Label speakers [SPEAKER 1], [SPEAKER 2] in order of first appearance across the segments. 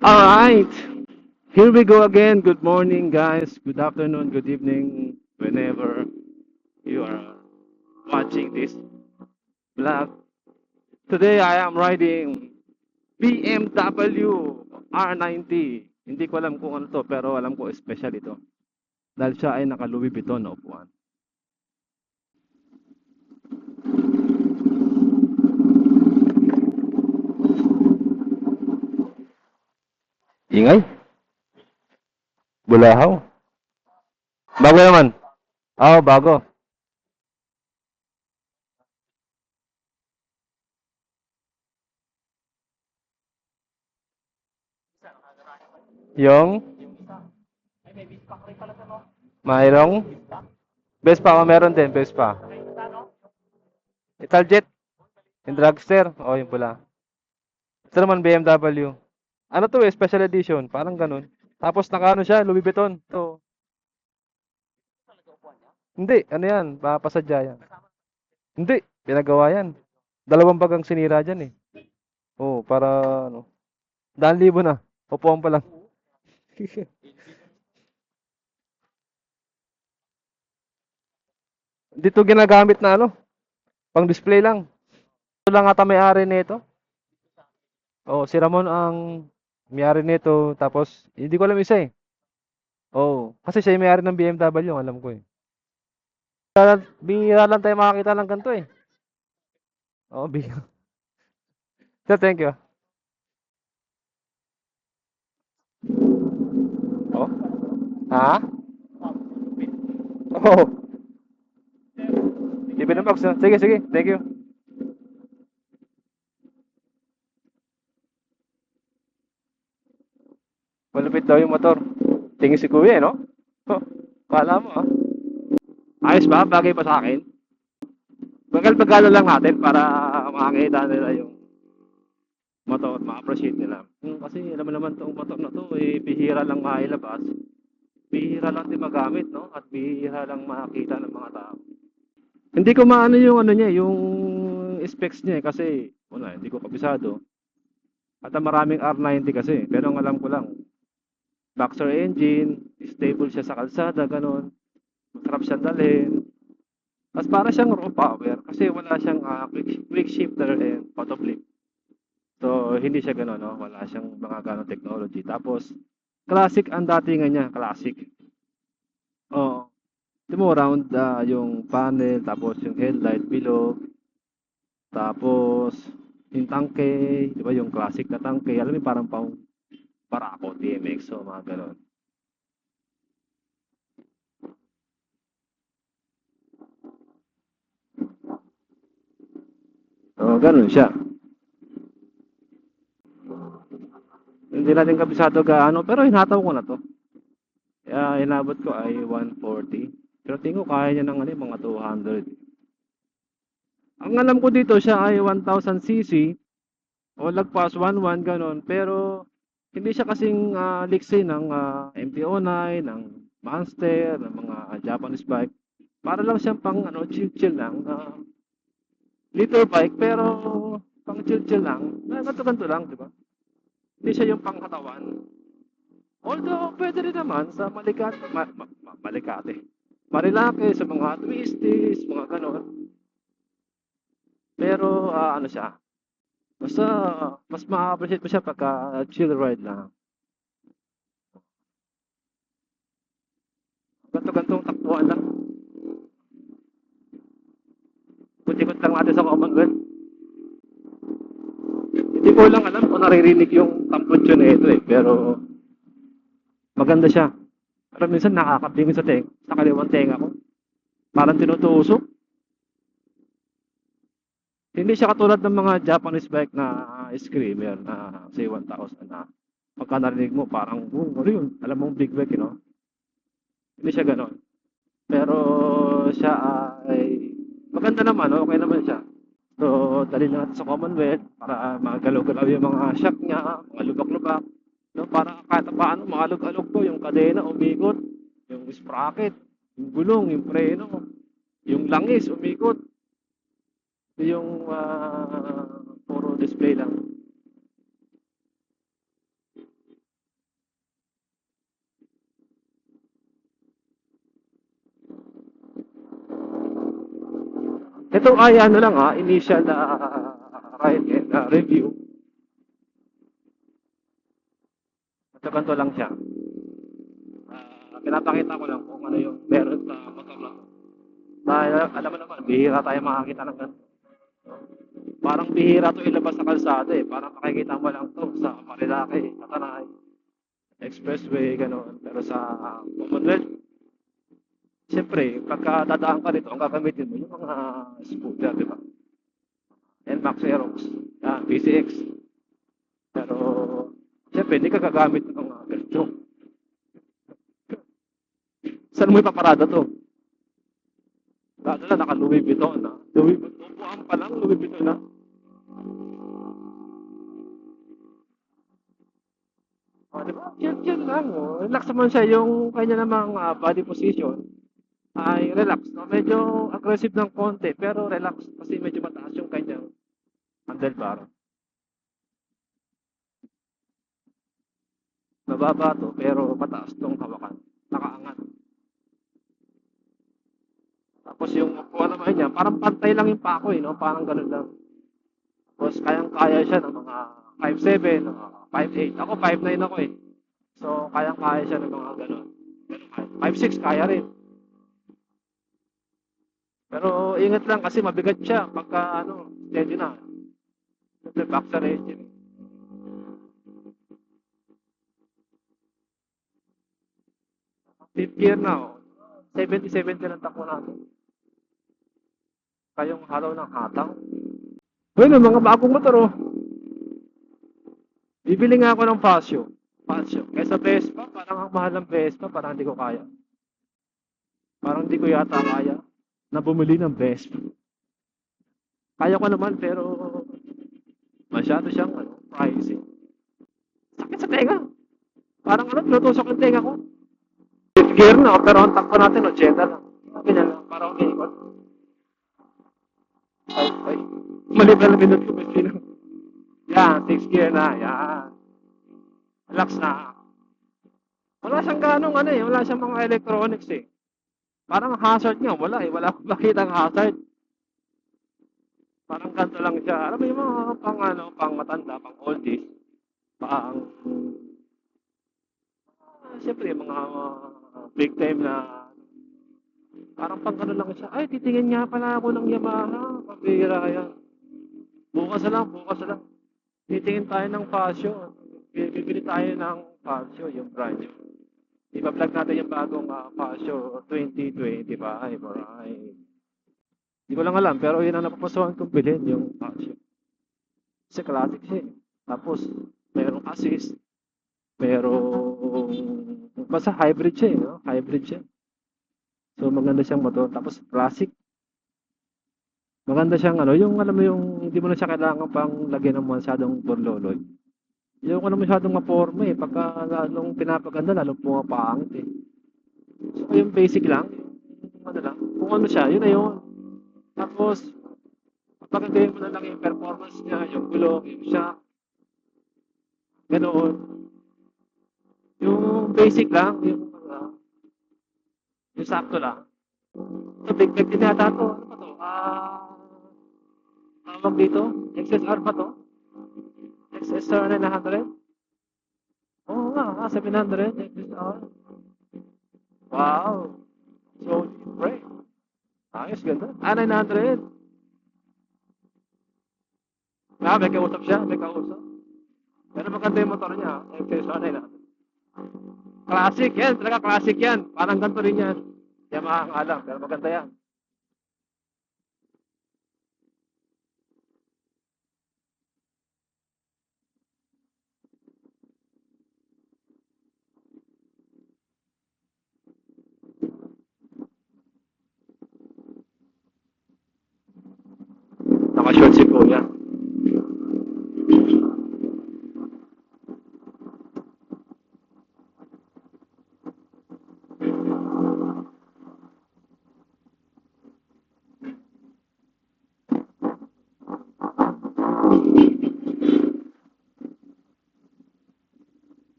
[SPEAKER 1] All right, here we go again. Good morning, guys. Good afternoon, good evening, whenever you are watching this vlog. Today, I am riding BMW R90. Hindi ko alam kung ano to, pero alam ko special ito. Dahil siya ay naka Louis Vuitton na upuan. Ingay? Bulahaw? Bago naman. Oo, bago. Yung mayroong Vespa, meron din, Vespa. Italjet, yung dragster, o yung pula. Ito naman BMW. Ano to eh, special edition, parang ganun. Tapos nakaano siya, Louis Vuitton. To. Hindi, ano yan, pasadya yan. Hindi, pinagawa yan. Dalawang bagang sinira dyan eh. Oo, para ano, 1,000 na. Upuan pa lang. Dito ginagamit na ano, pang display lang. Ito lang ata may-ari nito. Oo, si Ramon ang may-ari nito. Tapos, hindi ko alam isa eh. Oo, kasi siya yung may-ari ng BMW, alam ko eh. Bihira lang tayo makakita ng ganito eh. Oo, bihira. Sir, thank you. Oh, ha? Oo. Libre ng box. Ah. Sige, sige. Thank you. Malupit daw yung motor. Tingin si kuya eh, no? Oh, kala mo ah. Ayos ba? Bagay pa sa akin? Bagal-bagalo lang natin para makakita nila yung motor, ma-appreciate nila. Kasi alam mo naman itong motor na to, eh, bihira lang mailabas. Bihira lang din magamit, no? At bihira lang makita ng mga tao. Hindi ko maano yung ano niya, yung specs niya eh, kasi wala, hindi ko kabisado. At ang maraming R90 kasi, pero ang alam ko lang, boxer engine, stable siya sa kalsada, ganun. Masarap siyang dalhin. Tapos para siyang raw power kasi wala siyang quick shifter and auto flip. So, hindi siya gano'n, no? Wala siyang mga gano'ng technology. Tapos, classic ang datingan niya, classic. Oo. Di mo round yung panel, tapos yung headlight below, tapos yung tangke, di ba yung classic na tangke, alam mo yung parang pang Barako, TMX, so mga gano'n. So, gano'n siya. Hindi natin kabisado gaano, pero hinataw ko na to. Kaya inabot ko ay 140. Pero tingin ko kaya niya ng ano, mga 200. Ang alam ko dito siya ay 1,000 cc o lagpas 11 ganon. Pero hindi siya kasing liksi ng MT-09, ng Monster, ng mga Japanese bike. Para lang siyang pang ano, chill-chill lang. Liter bike pero pang chill-chill lang. Ganto-ganto lang, di ba? Hindi siya yung pangkatawan. Although, pwede rin naman sa Malikate. Marilake, sa mga twisties, mga ganon. Pero, ano siya, basta, mas ma-appreciate mo siya pagka chill ride lang. Ganto-gantong takbuhan lang. Kutikot lang natin sa Commonwealth. Hindi ko lang alam kung naririnig yung tampucho na ito eh. Pero, maganda siya. Pero minsan nakakapingin sa kaliwang tenga ko. Parang tinutusok. Hindi siya katulad ng mga Japanese bike na screamer na say 1,000 na pagka narinig mo parang, ano yun? Alam mong big bike, you know? Hindi siya ganon. Pero siya ay maganda naman, okay naman siya. So, dalhin natin sa Commonwealth para magalaw-galaw yung mga shock niya, mga lubak-lubak. No, para kahit paano makalog-alog to, yung kadena umikot, yung sprocket, yung gulong, yung preno, yung langis umikot, yung puro display lang. Ito ay ano lang initial na ride and review. Ito ganito lang siya. Pinapakita ko lang kung ano yung meron sa motor na. Dahil alam mo naman, bihira tayo makakita ng ganito. Parang bihira to ilabas sa kalsada eh. Parang makikita mo lang to sa Marilaki, Katanay, Expressway, gano'n. Pero sa Commonwealth, siyempre, pagka dadaan ka rito, ang gagamitin mo yung mga scooter, di ba? NMAX Aerox, PCX. Pero, siyempre, hindi ka gagamit ng mga ganito. Saan mo ipaparada to? Lalo na naka Louis Vuitton na. Louis Vuitton, upuan pa lang, Louis Vuitton na. Di ba? Chill lang. Relax naman siya yung kanya namang body position. Ay relax, no? Medyo aggressive ng konti, pero relax kasi medyo mataas yung kanyang handlebar. Mababa to, pero mataas tong hawakan. Nakaangat. Tapos yung upuan naman niya, parang pantay lang yung pako no? Parang ganun lang. Tapos kayang-kaya siya ng mga 5'7", 5'8". Ako 5'9" ako eh. So kayang-kaya siya ng mga ganun. 5'6" kaya rin. Pero ingat lang kasi mabigat siya pagka steady na. Siyempre boxer engine. Fifth gear na 70 lang takbo natin. Kayong haraw ng hatang. Bueno, mga bagong motor Bibili nga ako ng Pasio. Pasio. Kaysa Vespa, parang ang mahal ng Vespa, parang hindi ko kaya. Parang hindi ko yata kaya na bumili ng Vespa. Kaya ko naman pero masyado siyang pricey. Sakit sa tenga. Parang tinutusok yung tenga ko. Fifth gear na, pero ang takbo natin 80 lang. Ganyan lang, parang umiikot. Ay. Mali pala minute ko, may yan, 6 gear na, yan. Relax na. Wala siyang ganong wala siyang mga electronics eh. Parang hazard nga, wala eh. Wala akong makitang hazard. Parang ganito lang siya. Alam mo yung mga pang matanda, pang oldies. Siyempre, mga big time na parang pang ano lang siya. Ay, titingin nga pala ako ng Yamaha. Pambira yan. Bukas na lang. Titingin tayo ng Pasio. Bibili tayo ng Pasio, yung brand new. Ipa-vlog natin yung bagong Pasio 2025. Alright. Hindi ko lang alam, pero yun ang napapasawan kong bilhin, yung Pasio. Kasi classic siya. Tapos, mayroong assist. Basta hybrid siya Hybrid siya. So, maganda siyang motor. Tapos, classic. Maganda siyang yung alam mo yung hindi mo na siya kailangan pang lagyan ng masyadong borloloy. Yung ko na masyadong maporma pagka lalong pinapaganda lalong pumapangit So yung basic lang, yung lang, kung ano siya, yun na yun. Tapos, pagkagayin mo na lang yung performance niya, yung gulong, yung shock, ganoon. Yung basic lang, yung sakto lang. Ito, big din yata ito. Ano ba ito? Tawag dito? XSR ba to? XSR 900? Oo nga, 700 XSR. Wow! So, great. Ayos, ganda. 900. May kausap siya, may kausap. Pero maganda yung motor niya, XSR 900. Classic yan, talaga classic yan. Parang ganito rin yan. Yamaha ang alam, pero maganda yan. Naka-short si Kuya.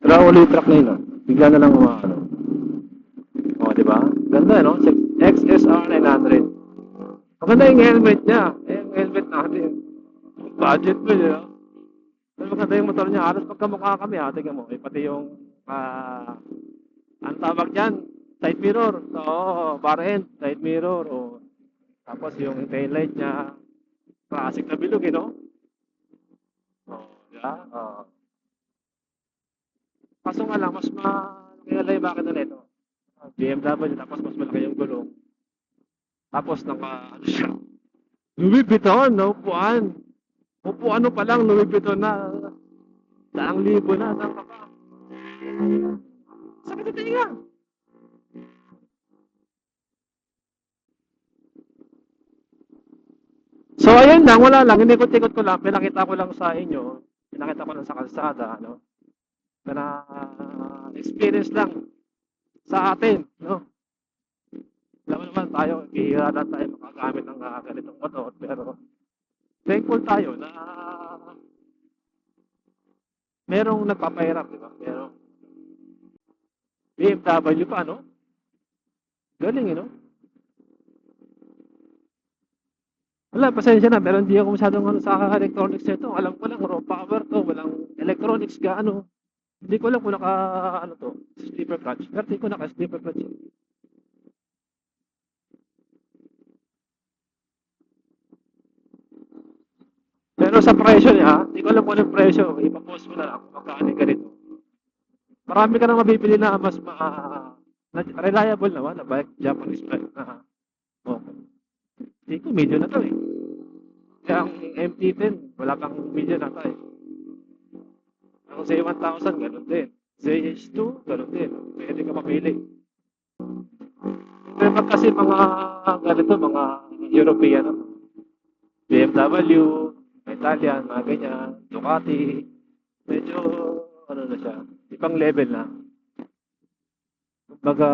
[SPEAKER 1] Pero ulit truck na yun Bigla na lang di ba? Ganda XSR 900. Maganda yung helmet niya. Eh, yung helmet natin. Budget mo yun. Pero maganda yung motor niya. Halos magkamukha kami ha. Tingnan mo. Eh, pati yung, ang tawag dyan, side mirror. Oo, bar end, side mirror. O, tapos yung taillight niya, classic na bilog, eh, no? Oh, yeah. Kaso nga lang, mas malaki yung bakit na nito. BMW, tapos mas malaki yung gulong. Tapos ano siya, Louis Vuitton, no? Upuan. Upuan pa lang, Louis Vuitton na. Daang libo na, saan ka pa? Sakit na tinga. So, ayun lang, wala lang. Inikot-ikot ko lang. Pinakita ko lang sa inyo. Pinakita ko lang sa kalsada, no? Na experience lang sa atin, no? Alam mo naman tayo, bihira lang tayo makagamit ng ganitong motor. Pero, thankful tayo na merong nagpapahirap, di ba? Merong BMW pa, no? Galing, no? Wala, pasensya na, pero hindi ako masyadong sa electronics nito. Alam ko lang, raw power to, walang electronics ka, ano. Hindi ko alam kung ano to, slipper clutch. Pero hindi ko naka-slipper clutch. Pero sa presyo niya, hindi ko alam kung anong presyo. Ipapost mo na lang kung magkano yung ganito. Marami ka nang mabibili na mas reliable naman na bike, Japanese bike na okay. Hindi ko medium na to eh. Kaya ang MT-10, wala pang medium na to eh. Ang Z1000, ganun din. ZH2, ganun din. Pwede ka mapili. Pero pag kasi mga ganito, mga European, BMW, Italian, mga ganyan, Ducati, medyo, ano na siya, ibang level na. Kumbaga,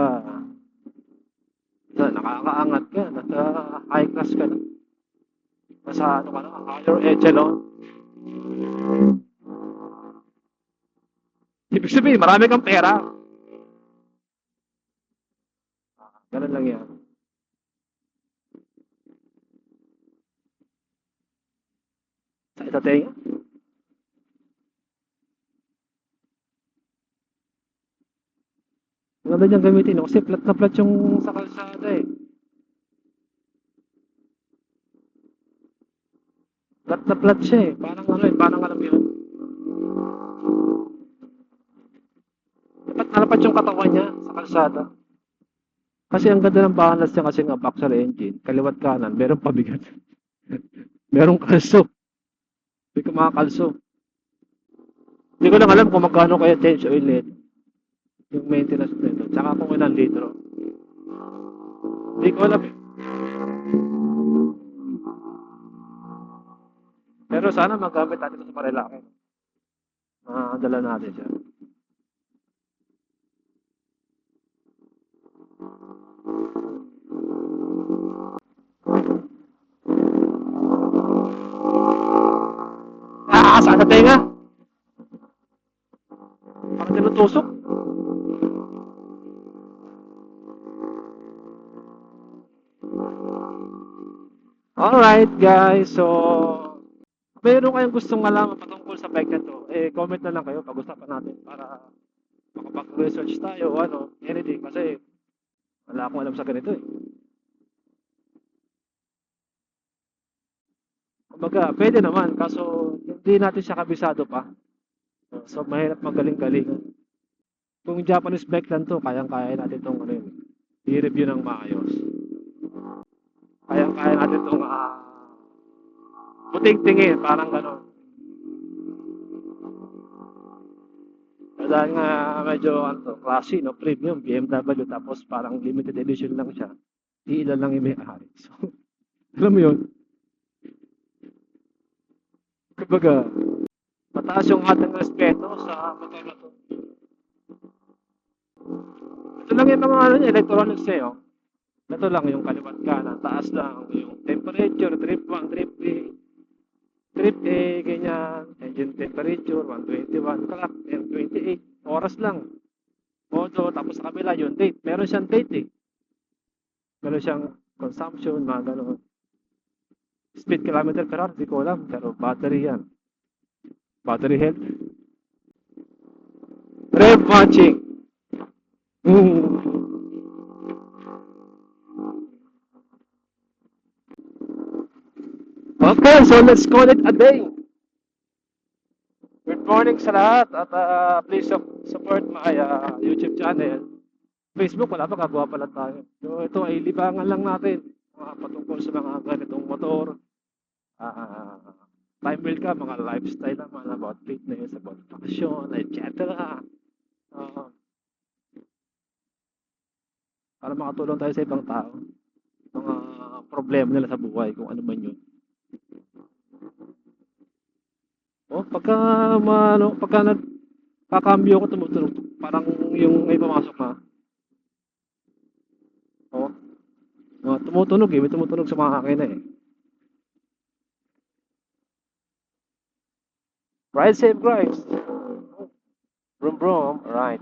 [SPEAKER 1] nakakaangat ka, nasa high class ka na. Nasa, ano ka na, higher echelon. Ibig sabihin, marami kang pera. Ganun lang yan. Sa isa tenga. Maganda niyang gamitin, no? Kasi flat na flat yung sa kalsada eh. Flat na flat siya eh. Parang ano eh, parang alam yun. Dapat nalapat yung katawan niya sa kalsada. Kasi ang ganda ng balance niya kasi nga boxer engine, kaliwat kanan, meron pabigat. Merong kalso. Hindi ko makakalso. Hindi ko lang alam kung magkano kaya change oil nito. Yung maintenance nito. Tsaka kung ilang litro. Hindi ko alam eh. Pero sana magamit natin ito sa Marilaki. Dala natin siya. Sana tenga. Parang tinutusok. Alright guys, so mayroon kayong gustong malaman patungkol sa bike na to, eh comment na lang kayo, pag-usapan natin para makapag-research tayo o ano, anything kasi wala akong alam sa ganito eh. Kumbaga, pwede naman, kaso hindi natin siya kabisado pa. So, mahirap magaling-galing. Kung Japanese bike lang to, kayang-kaya natin itong ano yun, i-review ng maayos. Kayang-kaya natin itong puting-tingin, parang gano'n. Dahil nga medyo ano, classy, no? Premium, BMW, tapos parang limited edition lang siya. Iilan lang yung may-ari. So, alam mo yun? Kumbaga, mataas yung ating respeto sa motor na to. Ito lang yung mga ano, electronics eh, oh. Ito lang yung kaliwat kanan, taas lang yung temperature, trip 1, trip 3, trip A, ganyan, engine temperature, 121, clock, 28, oras lang. Modo, tapos sa kabila yung date. Meron siyang date eh. Meron siyang consumption, mga gano'n. speed kilometer per hour, di ko alam. Pero battery yan. Battery health. Rev matching. Hmm. Okay, so let's call it a day. Good morning sa lahat at please support my YouTube channel. Facebook, wala pa, gagawa pa lang tayo. So ito ay libangan lang natin. Mga patungkol sa mga ganitong motor. ah Time will ka, mga lifestyle naman about fitness, about fashion, etc. Ah, para makatulong tayo sa ibang tao. Mga problema nila sa buhay, kung ano man yun. Oh, pagka nagkakambyo ko tumutunog, parang yung may pumasok na. Oh, tumutunog eh, may tumutunog sa mga makina eh. Ride safe, guys. Brum brum. Alright.